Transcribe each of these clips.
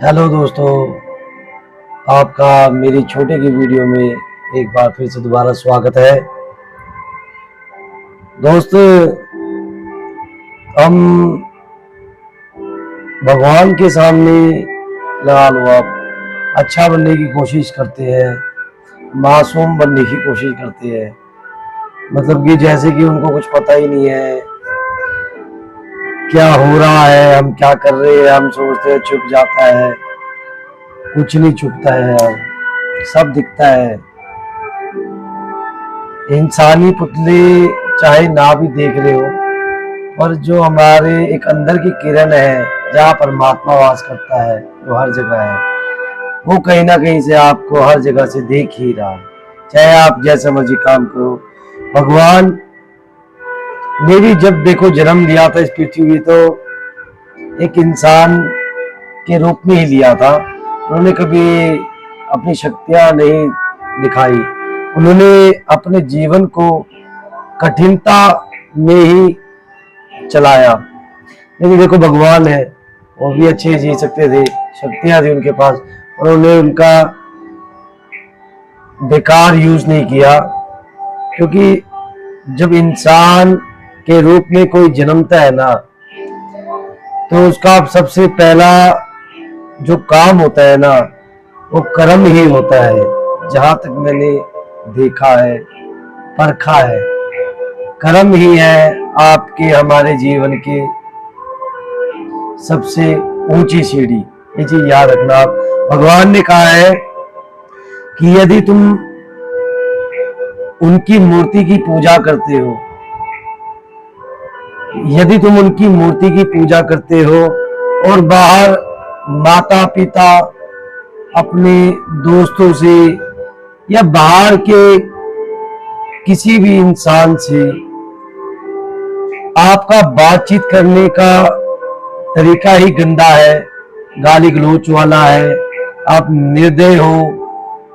Hello दोस्तों, आपका मेरी छोटे की वीडियो में एक बार फिर से दोबारा स्वागत है। दोस्तों, हम भगवान के सामने लगा लो आप अच्छा बनने की कोशिश करते हैं, मासूम बनने की कोशिश करते हैं। मतलब कि जैसे कि उनको कुछ पता ही नहीं है क्या हो रहा है, हम क्या कर रहे हैं। हम सोचते हैं छुप जाता है, कुछ नहीं छुपता है यार, सब दिखता है। इंसानी पुतले चाहे ना भी देख रहे हो, पर जो हमारे एक अंदर की किरण है, जहाँ परमात्मा वास करता है, वो हर जगह है। वो कहीं ना कहीं से आपको हर जगह से देख ही रहा है, चाहे आप जैसा मर्जी काम करो। भगवान ने भी जब देखो जन्म लिया था इस पृथ्वी में, तो एक इंसान के रूप में ही लिया था। उन्होंने कभी अपनी शक्तियां नहीं दिखाई, उन्होंने अपने जीवन को कठिनता में ही चलाया। लेकिन देखो भगवान है, वो भी अच्छे जी सकते थे, शक्तियां थी उनके पास, और उन्होंने उनका बेकार यूज नहीं किया। क्योंकि जब इंसान के रूप में कोई जन्मता है ना, तो उसका सबसे पहला जो काम होता है ना, वो कर्म ही होता है। जहां तक मैंने देखा है, परखा है, कर्म ही है आपके हमारे जीवन के सबसे ऊंची सीढ़ी। ये चीज याद रखना आप। भगवान ने कहा है कि यदि तुम उनकी मूर्ति की पूजा करते हो, यदि तुम उनकी मूर्ति की पूजा करते हो और बाहर माता पिता, अपने दोस्तों से या बाहर के किसी भी इंसान से आपका बातचीत करने का तरीका ही गंदा है, गाली गलौच वाला है, आप निर्दय हो,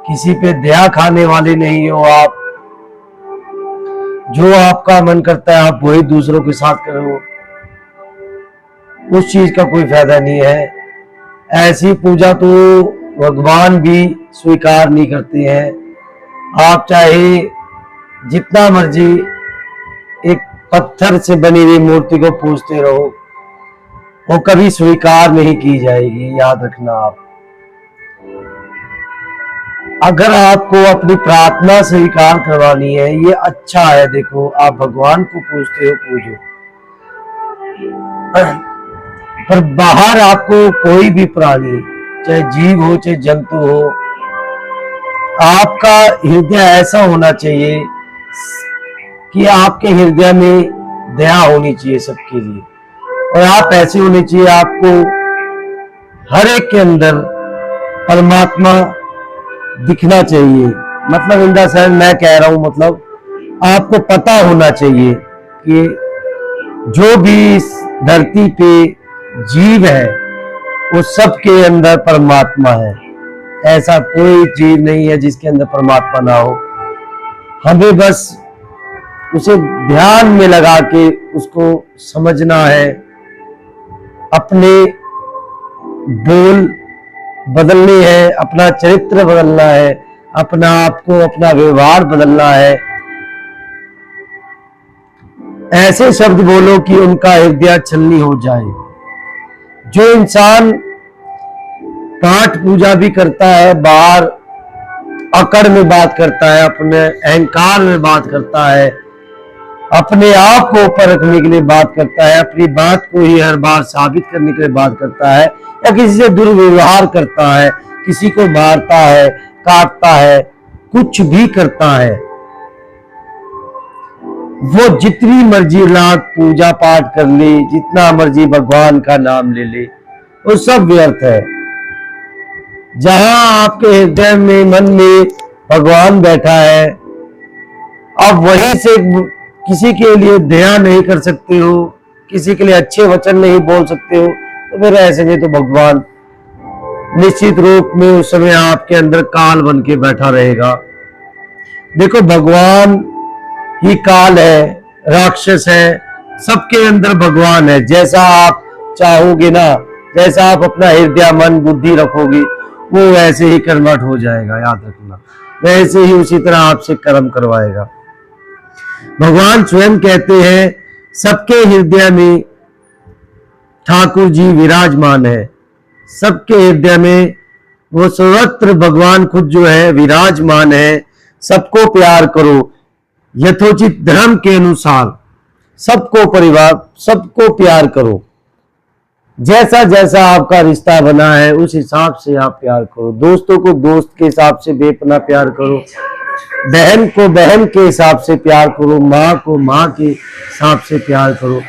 किसी पे दया खाने वाले नहीं हो, आप जो आपका मन करता है आप वही दूसरों के साथ करो, उस चीज का कोई फायदा नहीं है। ऐसी पूजा तो भगवान भी स्वीकार नहीं करते हैं। आप चाहे जितना मर्जी एक पत्थर से बनी हुई मूर्ति को पूजते रहो, वो कभी स्वीकार नहीं की जाएगी, याद रखना आप। अगर आपको अपनी प्रार्थना स्वीकार करवानी है, ये अच्छा है, देखो आप भगवान को पूजते हो, पूजो, पर बाहर आपको कोई भी प्राणी, चाहे जीव हो चाहे जंतु हो, आपका हृदय ऐसा होना चाहिए कि आपके हृदय में दया होनी चाहिए सबके लिए, और आप ऐसे होने चाहिए, आपको हर एक के अंदर परमात्मा दिखना चाहिए। मतलब इन द सेंस मैं कह रहा हूं, मतलब आपको पता होना चाहिए कि जो भी इस धरती पे जीव है, वो सबके अंदर परमात्मा है। ऐसा कोई जीव नहीं है जिसके अंदर परमात्मा ना हो। हमें बस उसे ध्यान में लगा के उसको समझना है, अपने बोल बदलने हैं, अपना चरित्र बदलना है, अपना आपको अपना व्यवहार बदलना है। ऐसे शब्द बोलो कि उनका हृदय छलनी हो जाए। जो इंसान पाठ पूजा भी करता है, बाहर अकड़ में बात करता है, अपने अहंकार में बात करता है, अपने आप को ऊपर रखने के लिए बात करता है, अपनी बात को ही हर बार साबित करने के लिए बात करता है, या किसी से दुर्व्यवहार करता है, किसी को मारता है, काटता है, कुछ भी करता है, वो जितनी मर्जी लाख पूजा पाठ कर ले, जितना मर्जी भगवान का नाम ले ले, वो सब व्यर्थ है। जहां आपके हृदय में, मन में भगवान बैठा है, आप वहीं से किसी के लिए दया नहीं कर सकते हो, किसी के लिए अच्छे वचन नहीं बोल सकते हो, तो फिर ऐसे में तो भगवान निश्चित रूप में उस समय आपके अंदर काल बन के बैठा रहेगा। देखो भगवान ही काल है, राक्षस है, सबके अंदर भगवान है। जैसा आप चाहोगे ना, जैसा आप अपना हृदय मन बुद्धि रखोगे वो वैसे ही कर्मठ हो जाएगा, याद रखना। वैसे ही उसी तरह आपसे कर्म करवाएगा। भगवान स्वयं कहते हैं सबके हृदय में ठाकुर जी विराजमान है। सबके हृदय में वो सर्वत्र भगवान खुद जो है विराजमान है। सबको प्यार करो यथोचित धर्म के अनुसार, सबको परिवार सबको प्यार करो। जैसा जैसा आपका रिश्ता बना है उस हिसाब से आप प्यार करो। दोस्तों को दोस्त के हिसाब से बेपना प्यार करो, बहन को बहन के हिसाब से प्यार करो, माँ को माँ के हिसाब से प्यार करो।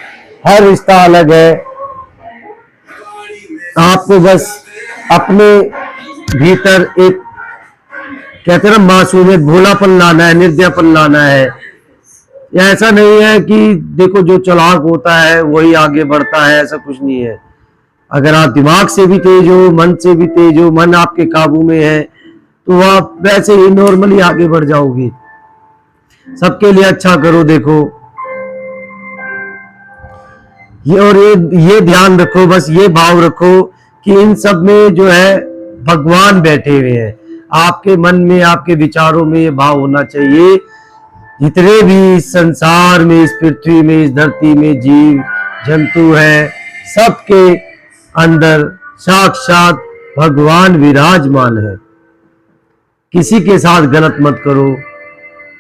हर रिश्ता अलग है। आपको बस अपने भीतर एक कहते हैं ना मासूमियत, भोलापन लाना है, निर्दयपन लाना है। ऐसा नहीं है कि देखो जो चालाक होता है वही आगे बढ़ता है, ऐसा कुछ नहीं है। अगर आप दिमाग से भी तेज हो, मन से भी तेज हो, मन आपके काबू में है तो आप वैसे ही नॉर्मली आगे बढ़ जाओगे। सबके लिए अच्छा करो। देखो ये और ये ध्यान रखो, बस ये भाव रखो कि इन सब में जो है भगवान बैठे हुए हैं। आपके मन में आपके विचारों में ये भाव होना चाहिए जितने भी इस संसार में, इस पृथ्वी में, इस धरती में जीव जंतु है, सबके अंदर साक्षात भगवान विराजमान है। किसी के साथ गलत मत करो,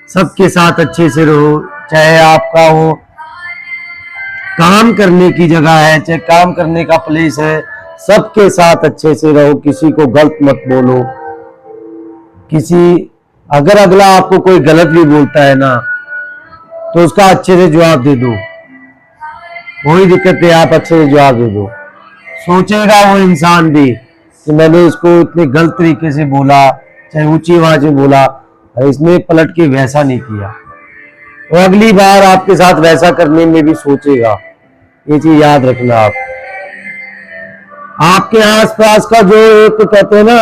सबके साथ अच्छे से रहो। चाहे आपका वो काम करने की जगह है, चाहे काम करने का प्लेस है, सबके साथ अच्छे से रहो। किसी को गलत मत बोलो। अगर अगला आपको कोई गलत भी बोलता है ना तो उसका अच्छे से जवाब दे दो। कोई दिक्कत है, आप अच्छे से जवाब दे दो। सोचेगा वो इंसान भी कि मैंने इसको इतने गलत तरीके से बोला, चाहे ऊंची आवाज में बोला, और इसने पलट के वैसा नहीं किया, और अगली बार आपके साथ वैसा करने में भी सोचेगा। ये चीज याद रखना। आपके आसपास का जो एक कहते हैं ना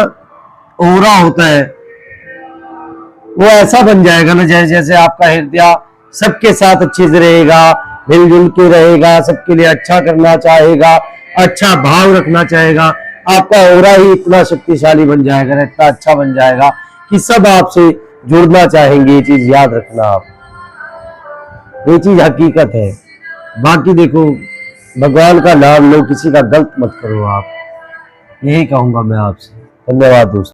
ओरा होता है वो ऐसा बन जाएगा ना, जैसे जैसे आपका हृदय सबके साथ अच्छे से रहेगा, मिलजुल के रहेगा, सबके लिए अच्छा करना चाहेगा, अच्छा भाव रखना चाहेगा, आपका ओरा ही इतना शक्तिशाली बन जाएगा, इतना अच्छा बन जाएगा कि सब आपसे जुड़ना चाहेंगे। ये चीज याद रखना आप, ये चीज हकीकत है। बाकी देखो भगवान का नाम लो, किसी का गलत मत करो आप। यही कहूंगा मैं आपसे। धन्यवाद दोस्तों।